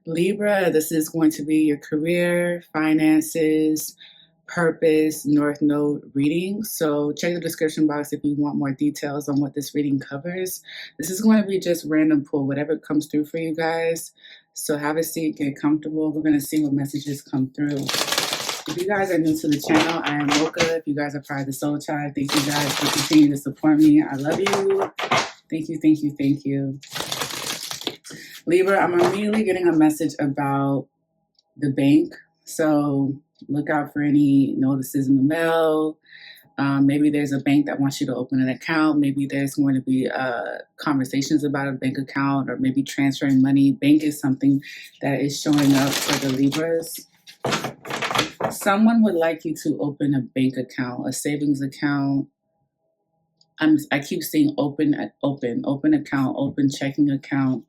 Libra, this is going to be your career, finances, purpose, North Node reading. So check the description box if you want more details on what this reading covers. This is going to be just random pull, whatever comes through for you guys. So have a seat, get comfortable. We're going to see what messages come through. If you guys are new to the channel, I am Mocchaa. If you guys are part of the Soul Tribe, thank you guys for continuing to support me. I love you. Thank you, thank you, thank you. Libra, I'm immediately getting a message about the bank. So look out for any notices in the mail. Maybe there's a bank that wants you to open an account. Maybe there's going to be conversations about a bank account or maybe transferring money. Bank is something that is showing up for the Libras. Someone would like you to open a bank account, a savings account. I keep seeing open account, open checking account.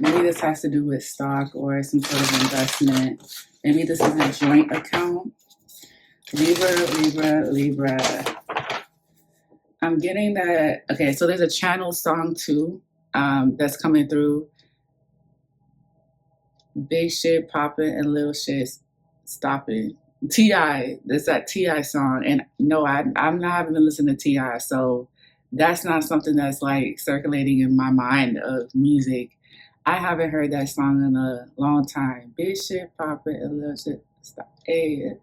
Maybe this has to do with stock or some sort of investment. Maybe this is a joint account. Libra. I'm getting that. Okay, so there's a channel song too that's coming through. Big shit popping and little shit stopping. T.I., there's that T.I. song. And no, I'm not even listening to T.I., so that's not something that's like circulating in my mind of music. I haven't heard that song in a long time. Big shit popping and little shit stop. Hey,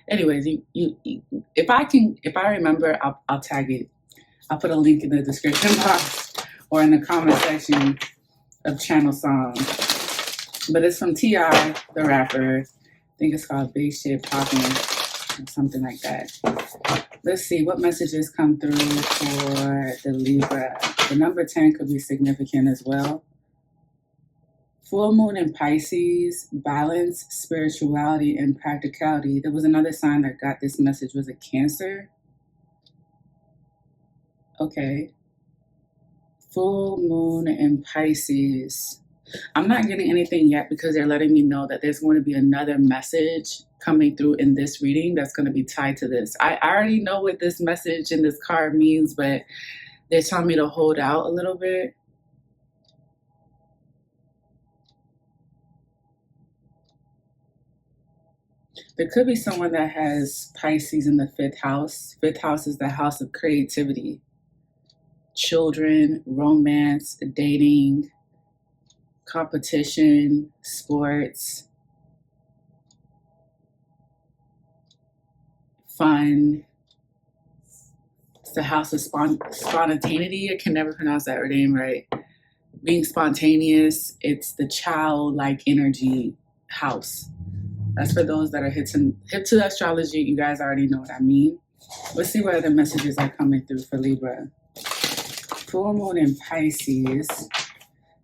anyways, you if I remember, I'll tag it. I'll put a link in the description box or in the comment section of channel song. But it's from T.I., the rapper. I think it's called Big Shit Poppin' or something like that. Let's see what messages come through for the Libra. The number 10 could be significant as well. Full moon in Pisces, balance, spirituality, and practicality. There was another sign that got this message. Was it Cancer? Okay. Full moon in Pisces. I'm not getting anything yet because they're letting me know that there's going to be another message coming through in this reading that's going to be tied to this. I already know what this message in this card means, but they're telling me to hold out a little bit. There could be someone that has Pisces in the 5th house. 5th house is the house of creativity, children, romance, dating, competition, sports, fun. It's the house of spontaneity. I can never pronounce that name right. Being spontaneous. It's the childlike energy house. That's for those that are hip to astrology. You guys already know what I mean. Let's see what other messages are coming through for Libra. Full moon in Pisces.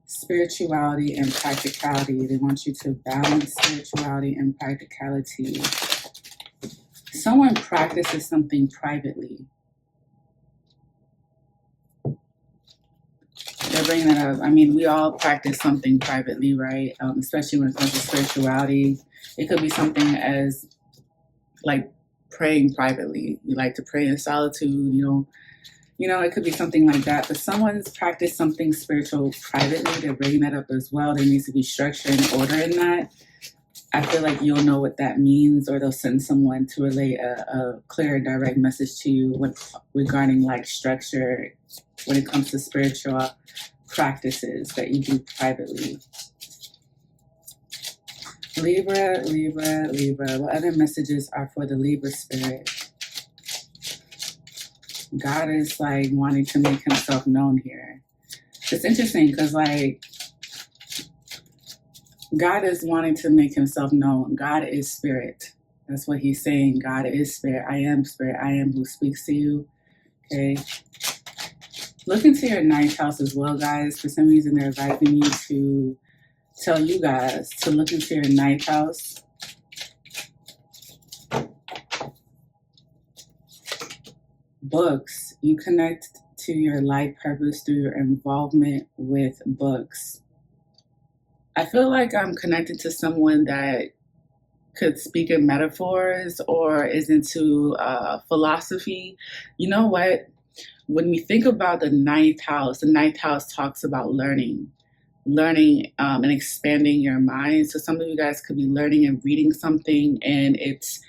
Spirituality and practicality. They want you to balance spirituality and practicality. Someone practices something privately. They're bringing that up. I mean, we all practice something privately, right? Especially when it comes to spirituality. It could be something as like praying privately. You like to pray in solitude, it could be something like that. But someone's practiced something spiritual privately. They're bringing that up as well. There needs to be structure and order in that. I feel like you'll know what that means, or they'll send someone to relay a clear, direct message to you regarding like structure when it comes to spiritual practices that you do privately. Libra. What other messages are for the Libra spirit? God is like wanting to make himself known here. It's interesting because like God is wanting to make himself known. God is spirit. That's what he's saying. God is spirit. I am spirit. I am who speaks to you. Okay. Look into your 9th house as well, guys. For some reason, they're advising me to tell you guys to look into your 9th house. Books. You connect to your life purpose through your involvement with books. I feel like I'm connected to someone that could speak in metaphors or is into philosophy. You know what? When we think about the 9th house talks about learning. learning and expanding your mind. So some of you guys could be learning and reading something, and it's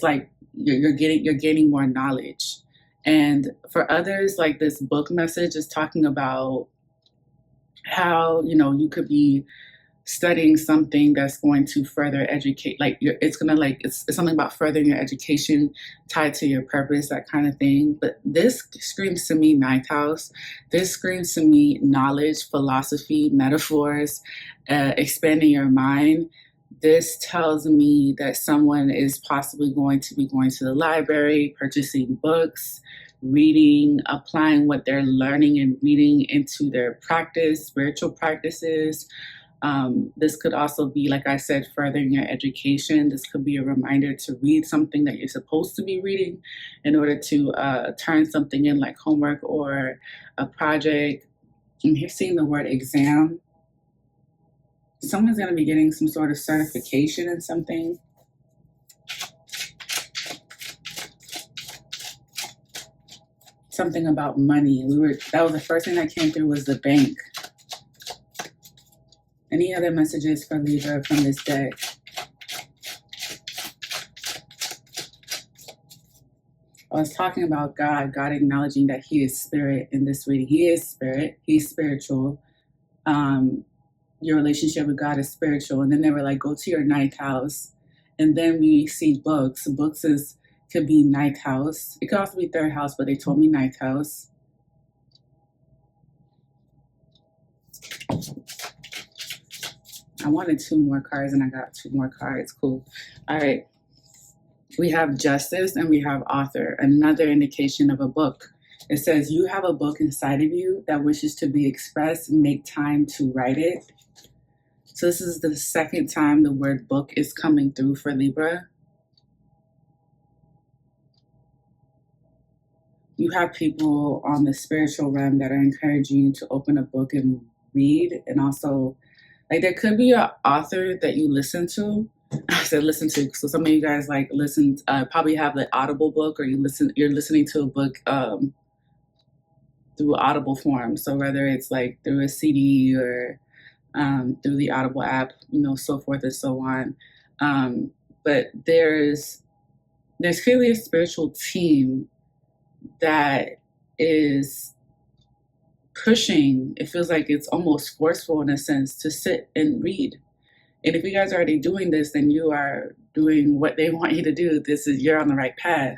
like you're gaining more knowledge. And for others, like this book message is talking about how, you know, you could be studying something that's going to further educate, like it's gonna like it's something about furthering your education tied to your purpose, that kind of thing. But this screams to me ninth house. This screams to me knowledge, philosophy, metaphors, expanding your mind. This tells me that someone is possibly going to be going to the library, purchasing books, reading, applying what they're learning and reading into their practice, spiritual practices. This could also be, like I said, furthering your education. This could be a reminder to read something that you're supposed to be reading in order to turn something in, like homework or a project. I'm here seeing the word exam. Someone's going to be getting some sort of certification in something. Something about money. That was the first thing that came through, was the bank. Any other messages for Libra from this deck? I was talking about God acknowledging that he is spirit in this reading. He is spirit. He's spiritual. Your relationship with God is spiritual. And then they were like, go to your ninth house. And then we see books. Books could be ninth house. It could also be third house, but they told me ninth house. I wanted 2 more cards and I got 2 more cards. Cool. All right. We have justice and we have author, another indication of a book. It says you have a book inside of you that wishes to be expressed. Make time to write it. So this is the second time the word book is coming through for Libra. You have people on the spiritual realm that are encouraging you to open a book and read. And also, like, there could be an author that you listen to. I said listen to. So some of you guys like listen, probably have the Audible book, or you're listening to a book through Audible form. So whether it's like through a CD or through the Audible app, you know, so forth and so on. But there's clearly a spiritual team that is pushing. It feels like it's almost forceful in a sense to sit and read. And if you guys are already doing this, then you are doing what they want you to do. You're on the right path.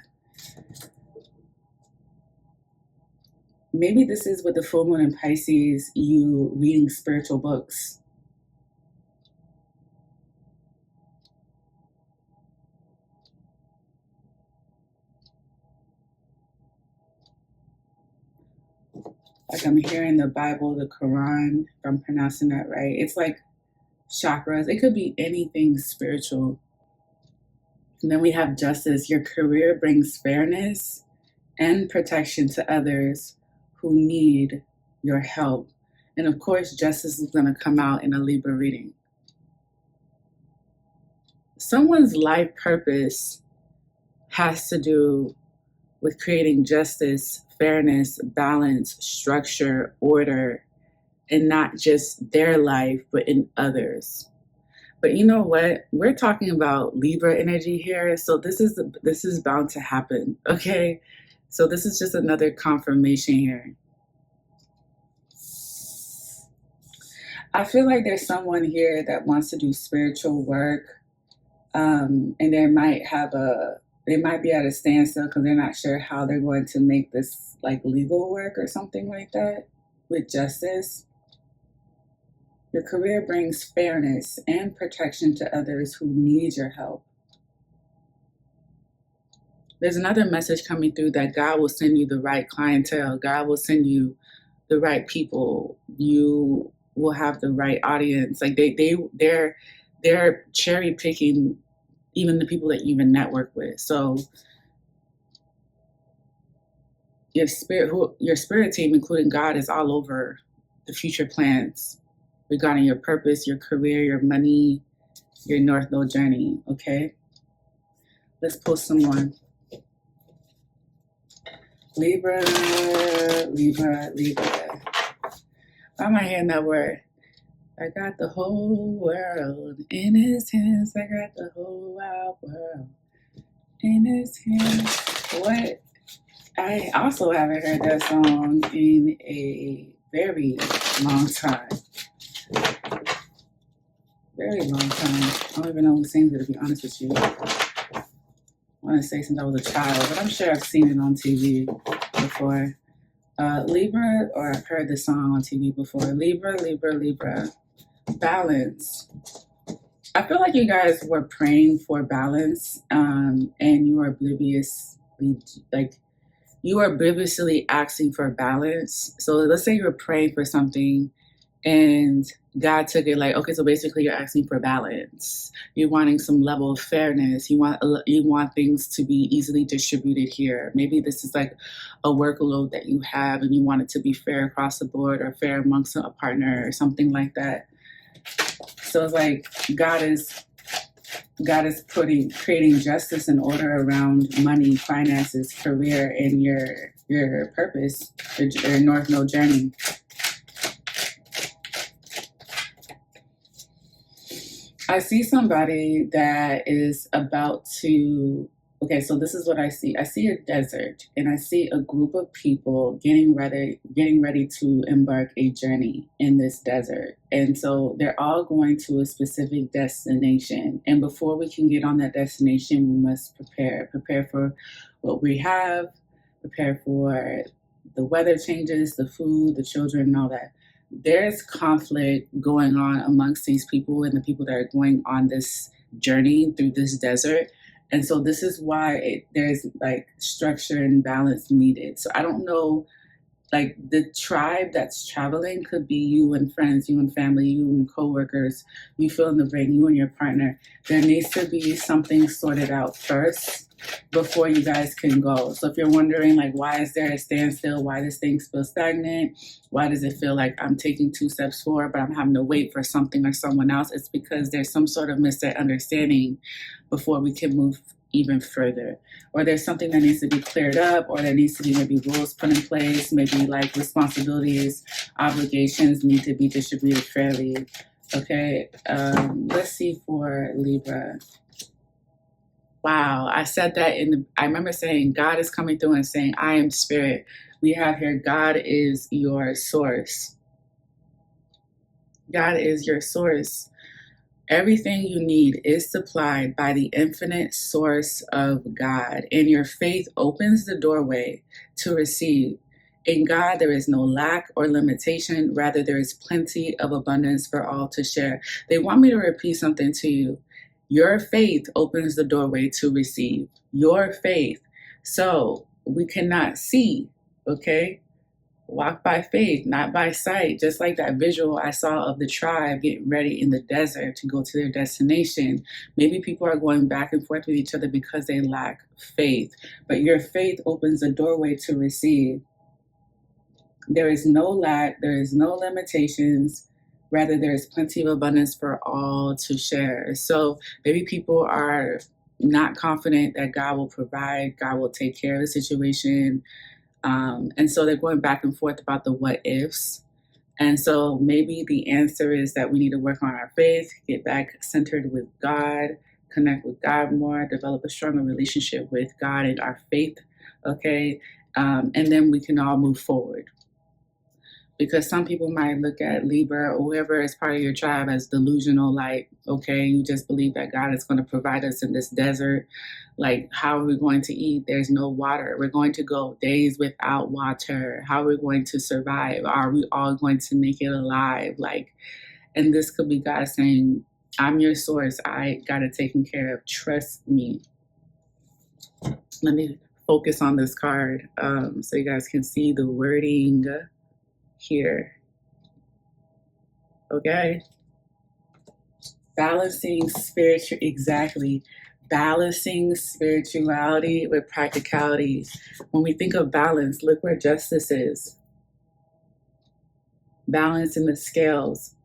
Maybe this is with the full moon in Pisces, you reading spiritual books. Like I'm hearing the Bible, the Quran, if I'm pronouncing that right. It's like chakras. It could be anything spiritual. And then we have justice. Your career brings fairness and protection to others who need your help. And of course, justice is going to come out in a Libra reading. Someone's life purpose has to do with creating justice, fairness, balance, structure, order, and not just their life, but in others. But you know what? We're talking about Libra energy here, so this is bound to happen, okay? So this is just another confirmation here. I feel like there's someone here that wants to do spiritual work, and they might be at a standstill because they're not sure how they're going to make this like legal work or something like that with justice. Your career brings fairness and protection to others who need your help. There's another message coming through that God will send you the right clientele. God will send you the right people. You will have the right audience. Like they're cherry picking even the people that you even network with. So your spirit team, including God, is all over the future plans regarding your purpose, your career, your money, your North Node journey. Okay, let's pull some more. Libra. Why am I hearing that word? I got the whole world in his hands. I got the whole wide world in his hands. What? I also haven't heard that song in a very long time. Very long time. I don't even know who sings it, to be honest with you. I want to say since I was a child, but I'm sure I've seen it on TV before. Libra, or I've heard the song on TV before. Libra, Libra, Libra. Balance. I feel like you guys were praying for balance, and you were obliviously asking for balance. So let's say you were praying for something and God took it like, okay, so basically you're asking for balance. You're wanting some level of fairness. You want things to be easily distributed here. Maybe this is like a workload that you have and you want it to be fair across the board or fair amongst a partner or something like that. So it's like God is creating justice and order around money, finances, career, and your purpose, your North Node journey. I see somebody that is about to, okay, so this is what I see. I see a desert and I see a group of people getting ready to embark a journey in this desert. And so they're all going to a specific destination. And before we can get on that destination, we must prepare for what we have, prepare for the weather changes, the food, the children, and all that. There's conflict going on amongst these people and the people that are going on this journey through this desert. And so this is why there's like structure and balance needed. So I don't know, like the tribe that's traveling could be you and friends, you and family, you and coworkers, you fill in the blank, you and your partner. There needs to be something sorted out first before you guys can go. So if you're wondering, like, why is there a standstill? Why does things feel stagnant? Why does it feel like I'm taking 2 steps forward, but I'm having to wait for something or someone else? It's because there's some sort of misunderstanding before we can move even further. Or there's something that needs to be cleared up, or there needs to be maybe rules put in place, maybe like responsibilities, obligations need to be distributed fairly. Okay, let's see for Libra. Wow, I said that I remember saying God is coming through and saying, I am spirit. We have here, God is your source. God is your source. Everything you need is supplied by the infinite source of God, and your faith opens the doorway to receive. In God, there is no lack or limitation. Rather, there is plenty of abundance for all to share. They want me to repeat something to you. Your faith opens the doorway to receive. Your faith. So we cannot see, okay? Walk by faith, not by sight. Just like that visual I saw of the tribe getting ready in the desert to go to their destination. Maybe people are going back and forth with each other because they lack faith. But your faith opens the doorway to receive. There is no lack. There is no limitations. Rather, there is plenty of abundance for all to share. So maybe people are not confident that God will provide, God will take care of the situation. And so they're going back and forth about the what ifs. And so maybe the answer is that we need to work on our faith, get back centered with God, connect with God more, develop a stronger relationship with God and our faith, okay? And then we can all move forward. Because some people might look at Libra or whoever is part of your tribe as delusional, like, okay, you just believe that God is going to provide us in this desert. Like, how are we going to eat? There's no water. We're going to go days without water. How are we going to survive? Are we all going to make it alive? Like, and this could be God saying, I'm your source. I got it taken care of. Trust me. Let me focus on this card so you guys can see the wording here. Okay. Balancing spirituality with practicality. When we think of balance, look where justice is. Balance in the scales.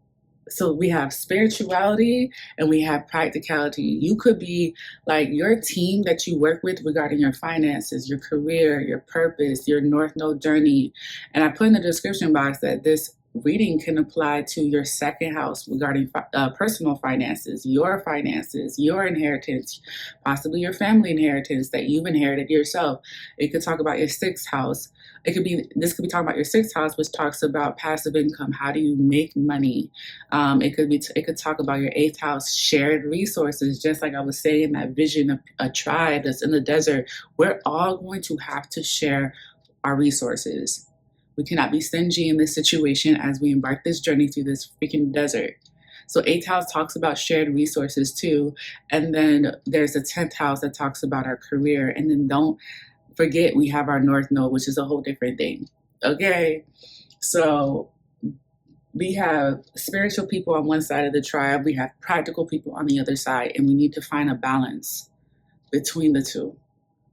So we have spirituality and we have practicality. You could be like your team that you work with regarding your finances, your career, your purpose, your North Node journey. And I put in the description box that this reading can apply to your second house regarding personal finances, your inheritance, possibly your family inheritance that you've inherited yourself. It could talk about your sixth house. This could be talking about your sixth house, which talks about passive income. How do you make money? It could talk about your eighth house, shared resources. Just like I was saying, that vision of a tribe that's in the desert. We're all going to have to share our resources. We cannot be stingy in this situation as we embark this journey through this freaking desert. So 8th house talks about shared resources too. And then there's a 10th house that talks about our career. And then don't forget we have our North Node, which is a whole different thing. Okay. So we have spiritual people on one side of the tribe. We have practical people on the other side. And we need to find a balance between the two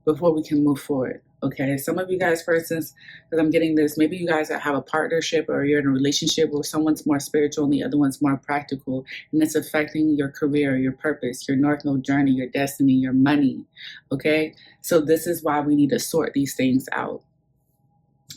before we can move forward. Okay, some of you guys, for instance, because I'm getting this, maybe you guys have a partnership or you're in a relationship where someone's more spiritual and the other one's more practical, and it's affecting your career, your purpose, your North Node journey, your destiny, your money. Okay, so this is why we need to sort these things out.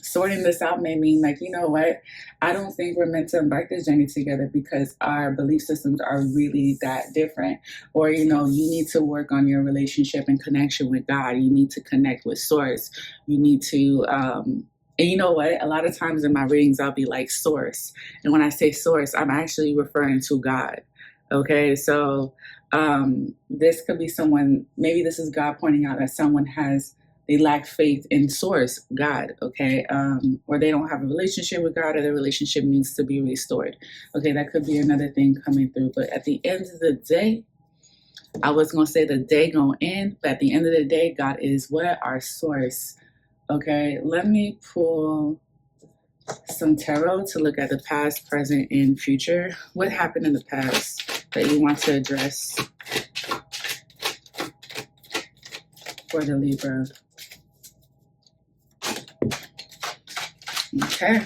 Sorting this out may mean, like, you know what, I don't think we're meant to embark this journey together because our belief systems are really that different. Or, you know, you need to work on your relationship and connection with God. You need to connect with source. You need to, and you know what, a lot of times in my readings, I'll be like source. And when I say source, I'm actually referring to God. Okay, so this could be someone, maybe this is God pointing out that someone they lack faith in source, God, okay? Or they don't have a relationship with God, or their relationship needs to be restored. Okay, that could be another thing coming through. But at the end of the day, I was going to say the day going in, but at the end of the day, God is what? Our source. Okay, let me pull some tarot to look at the past, present, and future. What happened in the past that you want to address for the Libra? Okay.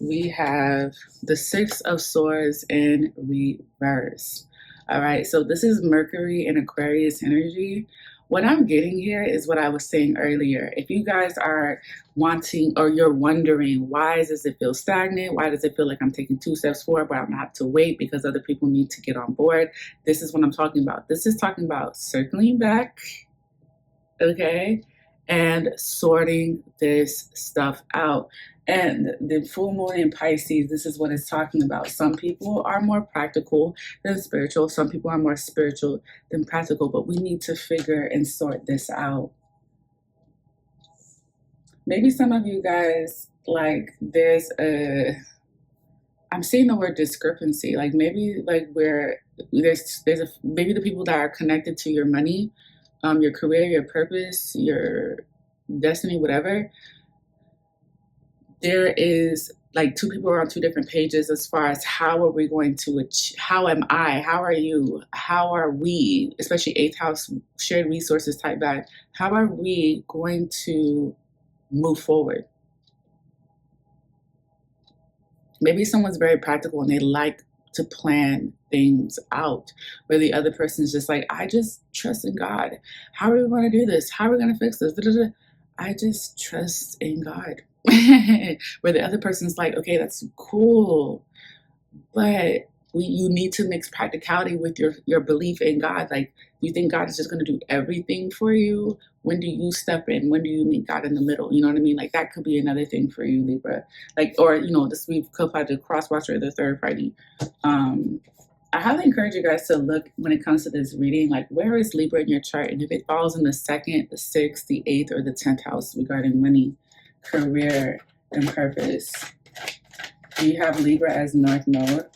We have the Six of Swords in reverse. All right, so this is Mercury and Aquarius energy. What I'm getting here is what I was saying earlier. If you guys are wanting, or you're wondering, why does it feel stagnant? Why does it feel like I'm taking 2 steps forward, but I'm gonna have to wait because other people need to get on board? This is what I'm talking about. This is talking about circling back, okay? And sorting this stuff out. And the full moon in Pisces, this is what it's talking about. Some people are more practical than spiritual. Some people are more spiritual than practical, but we need to figure and sort this out. Maybe some of you guys, like, I'm seeing the word discrepancy. Like maybe like where maybe the people that are connected to your money, your career, your purpose, your destiny, whatever, there is like 2 people are on 2 different pages as far as how are we going to how am I, how are you, how are we, especially 8th house shared resources type guy, how are we going to move forward? Maybe someone's very practical and they like to plan things out, where the other person's just like, I just trust in God. How are we going to do this? How are we going to fix this? I just trust in God. Where the other person's like, okay, that's cool, but you need to mix practicality with your belief in God. Like, you think God is just going to do everything for you? When do you step in? When do you meet God in the middle? You know what I mean? Like, that could be another thing for you, Libra. Like, or, you know, this week could apply to cross watcher, the third party. I highly encourage you guys to look when it comes to this reading, like, where is Libra in your chart? And if it falls in the 2nd, the 6th, the 8th, or the 10th house regarding money, career, and purpose. Do you have Libra as North Node?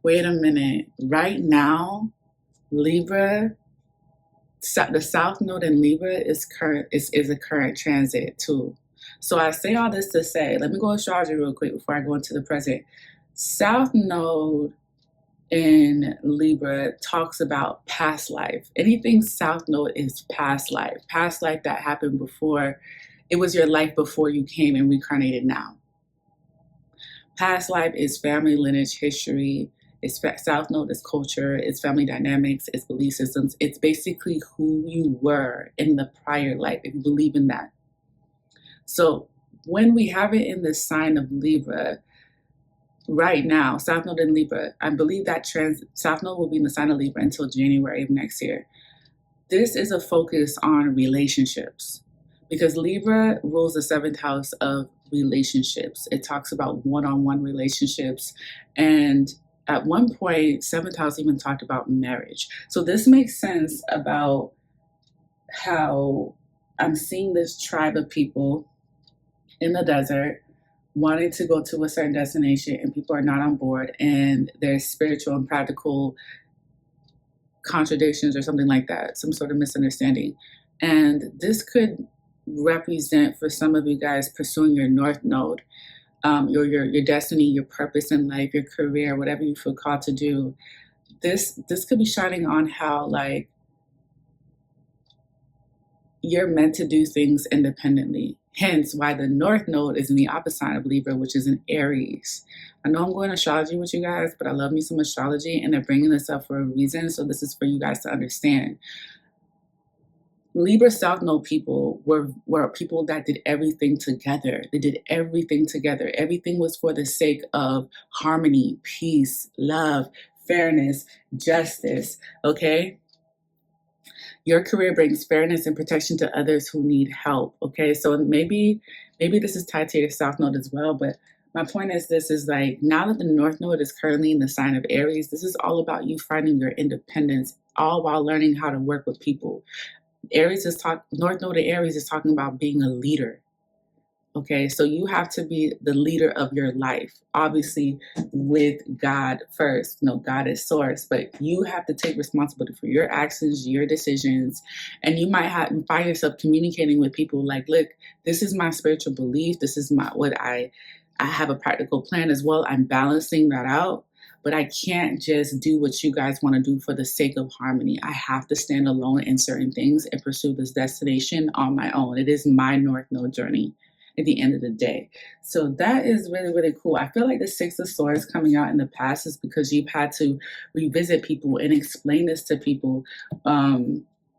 Wait a minute. Right now, Libra, the South Node in Libra is a current transit too. So I say all this to say, let me go astrology real quick before I go into the present. South Node in Libra talks about past life. Anything South Node is past life that happened before. It was your life before you came and reincarnated now. Past life is family lineage, history. It's South Node is culture. It's family dynamics. It's belief systems. It's basically who you were in the prior life, if you believe in that. So when we have it in the sign of Libra, right now, South Node in Libra, I believe that South Node will be in the sign of Libra until January of next year. This is a focus on relationships because Libra rules the seventh house of relationships. It talks about one-on-one relationships. And at one point, seventh house even talked about marriage. So this makes sense about how I'm seeing this tribe of people in the desert wanting to go to a certain destination and people are not on board, and there's spiritual and practical contradictions or something like that, some sort of misunderstanding. And this could represent for some of you guys pursuing your North Node, your destiny, your purpose in life, your career, whatever you feel called to do. This could be shining on how like you're meant to do things independently. Hence why the North Node is in the opposite sign of Libra, which is in Aries. I know I'm going astrology with you guys, but I love me some astrology, and they're bringing this up for a reason. So this is for you guys to understand. Libra South Node people were people that did everything together. They did everything together. Everything was for the sake of harmony, peace, love, fairness, justice, okay? Your career brings fairness and protection to others who need help, okay? So maybe this is tied to your South Node as well, but my point is this is like, now that the North Node is currently in the sign of Aries, this is all about you finding your independence, all while learning how to work with people. North Node of Aries is talking about being a leader. Okay, so you have to be the leader of your life, obviously with God first. God is source, but you have to take responsibility for your actions, your decisions, and you might find yourself communicating with people like, look, this is my spiritual belief. This is what I have a practical plan as well. I'm balancing that out, but I can't just do what you guys want to do for the sake of harmony. I have to stand alone in certain things and pursue this destination on my own. It is my North Node journey at the end of the day. So that is really, really cool. I feel like the Six of Swords coming out in the past is because you've had to revisit people and explain this to people,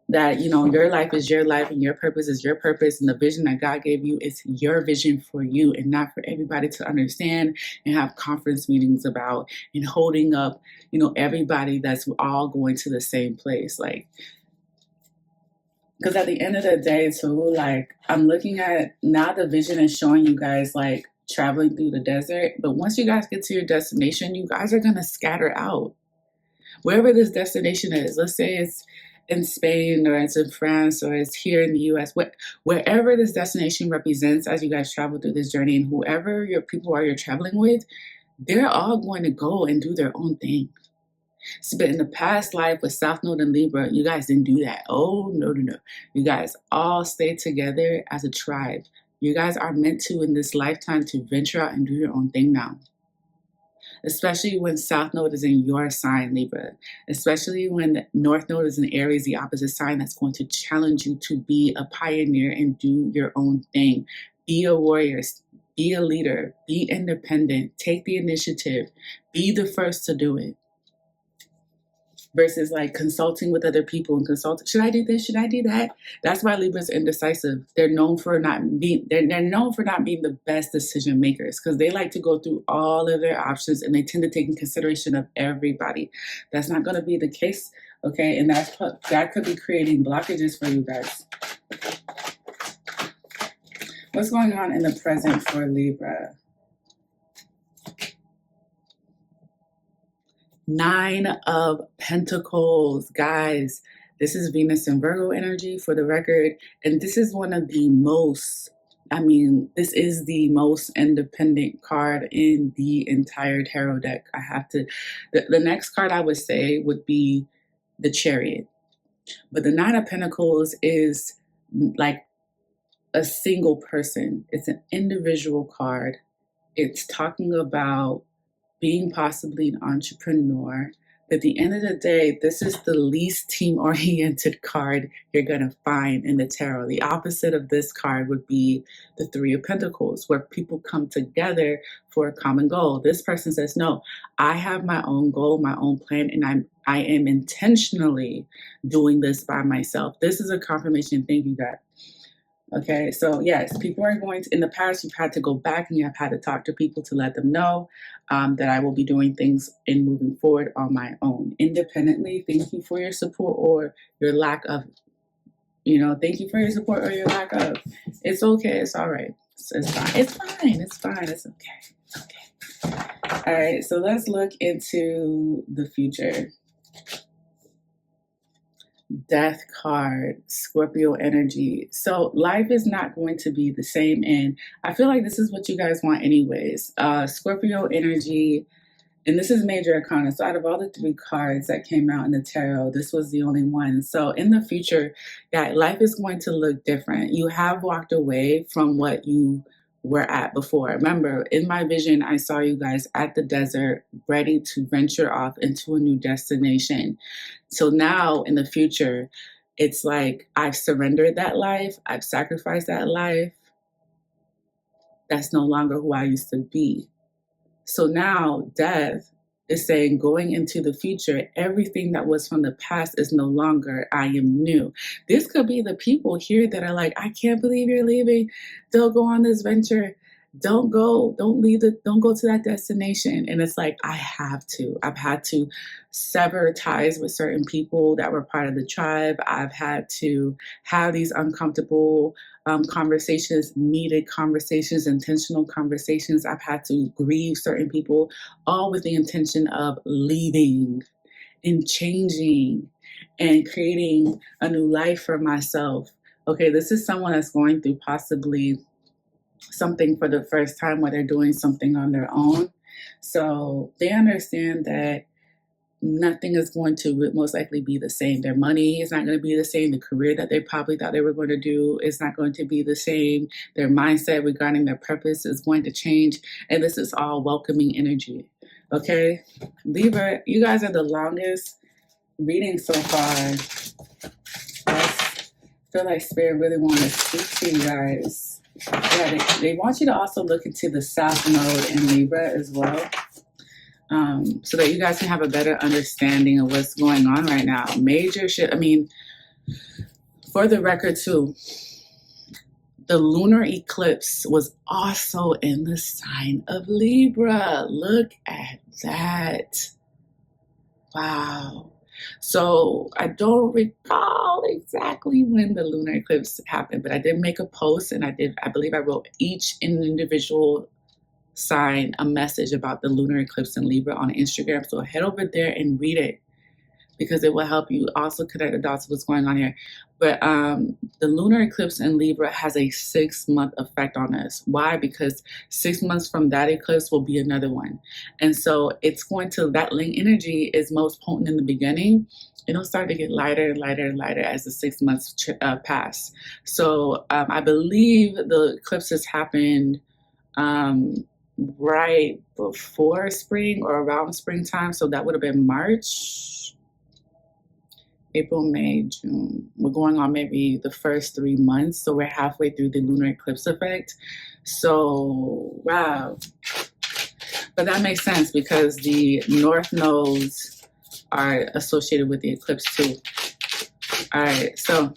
that, your life is your life and your purpose is your purpose. And the vision that God gave you is your vision for you and not for everybody to understand and have conference meetings about and holding up, everybody that's all going to the same place. Like, because at the end of the day, too, like, I'm looking at now the vision is showing you guys, like, traveling through the desert. But once you guys get to your destination, you guys are going to scatter out. Wherever this destination is, let's say it's in Spain or it's in France or it's here in the US, wherever this destination represents as you guys travel through this journey, and whoever your people are you're traveling with, they're all going to go and do their own thing. So, but in the past life with South Node and Libra, you guys didn't do that. Oh, no. You guys all stay together as a tribe. You guys are meant to, in this lifetime, to venture out and do your own thing now. Especially when South Node is in your sign, Libra. Especially when North Node is in Aries, the opposite sign, that's going to challenge you to be a pioneer and do your own thing. Be a warrior. Be a leader. Be independent. Take the initiative. Be the first to do it. Versus like consulting with other people and should I do this? Should I do that? That's why Libra's indecisive. They're known for not being the best decision makers because they like to go through all of their options and they tend to take in consideration of everybody. That's not going to be the case, okay? And that could be creating blockages for you guys. What's going on in the present for Libra? 9 of Pentacles, guys. This is Venus and Virgo energy for the record. And this is one of the most, this is the most independent card in the entire tarot deck. The next card I would say would be the Chariot. But the 9 of Pentacles is like a single person. It's an individual card. It's talking about being possibly an entrepreneur. But at the end of the day, this is the least team-oriented card you're going to find in the tarot. The opposite of this card would be the 3 of Pentacles, where people come together for a common goal. This person says, no, I have my own goal, my own plan, and I am intentionally doing this by myself. This is a confirmation. Thank you, God. Okay, so yes, people are going to, in the past, you've had to go back and you have had to talk to people to let them know that I will be doing things and moving forward on my own, independently. Thank you for your support or your lack of, thank you for your support or your lack of. It's okay. It's all right. It's fine. It's fine. It's fine. It's okay. It's okay. All right, so let's look into the future. Death card, Scorpio energy. So life is not going to be the same, and I feel like this is what you guys want anyways. Scorpio energy, and this is major arcana. So out of all the 3 cards that came out in the tarot, this was the only one. So in the future, yeah, life is going to look different. You have walked away from what you were at before. Remember, in my vision, I saw you guys at the desert, ready to venture off into a new destination. So now in the future, it's like I've surrendered that life, I've sacrificed that life. That's no longer who I used to be. So now death is saying, going into the future, everything that was from the past is no longer, I am new. This could be the people here that are like, I can't believe you're leaving. Don't go on this venture. Don't go, don't go to that destination. And it's like, I've had to sever ties with certain people that were part of the tribe. I've had to have these uncomfortable conversations, needed conversations, intentional conversations. I've had to grieve certain people, all with the intention of leaving and changing and creating a new life for myself. Okay, this is someone that's going through possibly something for the first time where they're doing something on their own. So they understand that nothing is going to most likely be the same. Their money is not going to be the same. The career that they probably thought they were going to do is not going to be the same. Their mindset regarding their purpose is going to change. And this is all welcoming energy. Okay? Libra, you guys are the longest reading so far. I feel like Spirit really want to speak to you guys. Yeah, they want you to also look into the South Node in Libra as well. So that you guys can have a better understanding of what's going on right now. Major shit. I mean, for the record too, the lunar eclipse was also in the sign of Libra. Look at that. Wow. So I don't recall exactly when the lunar eclipse happened, but I did make a post, and I believe I wrote each individual sign a message about the lunar eclipse in Libra on Instagram. So head over there and read it, because it will help you also connect the dots of what's going on here. But the lunar eclipse in Libra has a 6-month effect on us. Why? Because 6 months from that eclipse will be another one. And so it's going to, that link energy is most potent in the beginning. It'll start to get lighter and lighter and lighter as the 6 months pass. So I believe the eclipses happened right before spring or around springtime. So that would have been March, April, May, June. We're going on maybe the first 3 months. So we're halfway through the lunar eclipse effect. So, wow. But that makes sense because the north nodes are associated with the eclipse too. All right, so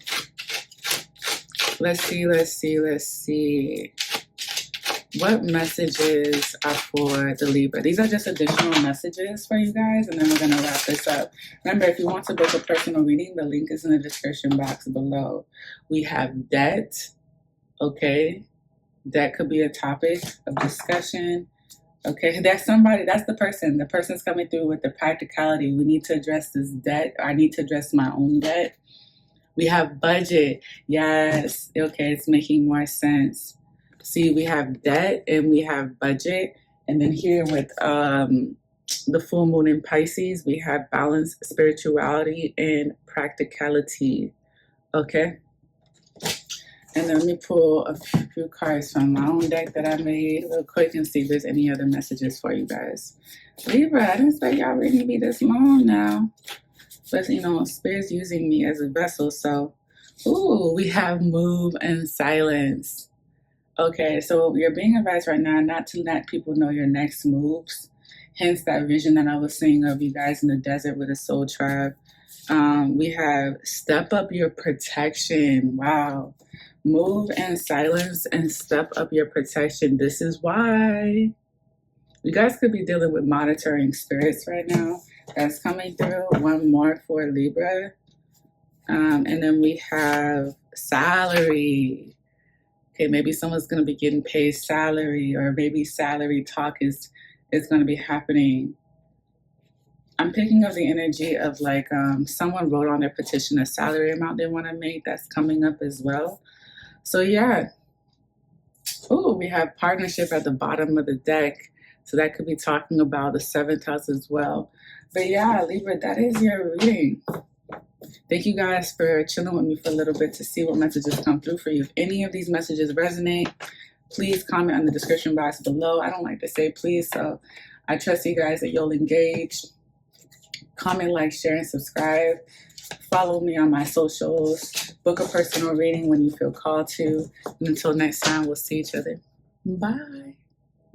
let's see. What messages are for the Libra? These are just additional messages for you guys, and then we're going to wrap this up. Remember, if you want to book a personal reading, the link is in the description box below. We have debt, okay? Debt could be a topic of discussion, okay? That's the person. The person's coming through with the practicality. We need to address this debt. I need to address my own debt. We have budget. Yes, okay, it's making more sense. See, we have debt and we have budget. And then here with the full moon in Pisces, we have balance, spirituality, and practicality. Okay? And then let me pull a few cards from my own deck that I made real quick and see if there's any other messages for you guys. Libra, I didn't expect y'all reading to be this long now. But, Spirit's using me as a vessel. So, we have move and silence. Okay, so you're being advised right now not to let people know your next moves. Hence that vision that I was seeing of you guys in the desert with a soul tribe. We have step up your protection. Wow. Move in silence and step up your protection. This is why. You guys could be dealing with monitoring spirits right now. That's coming through. One more for Libra. And then we have salary. Okay, maybe someone's going to be getting paid salary, or maybe salary talk is going to be happening. I'm picking up the energy of like someone wrote on their petition a salary amount they want to make. That's coming up as well. So yeah. Oh, we have partnership at the bottom of the deck. So that could be talking about the 7th house as well. But yeah, Libra, that is your reading. Thank you guys for chilling with me for a little bit to see what messages come through for you. If any of these messages resonate, please comment on the description box below. I don't like to say please, so I trust you guys that you'll engage. Comment, like, share, and subscribe. Follow me on my socials. Book a personal reading when you feel called to. And until next time, we'll see each other. Bye.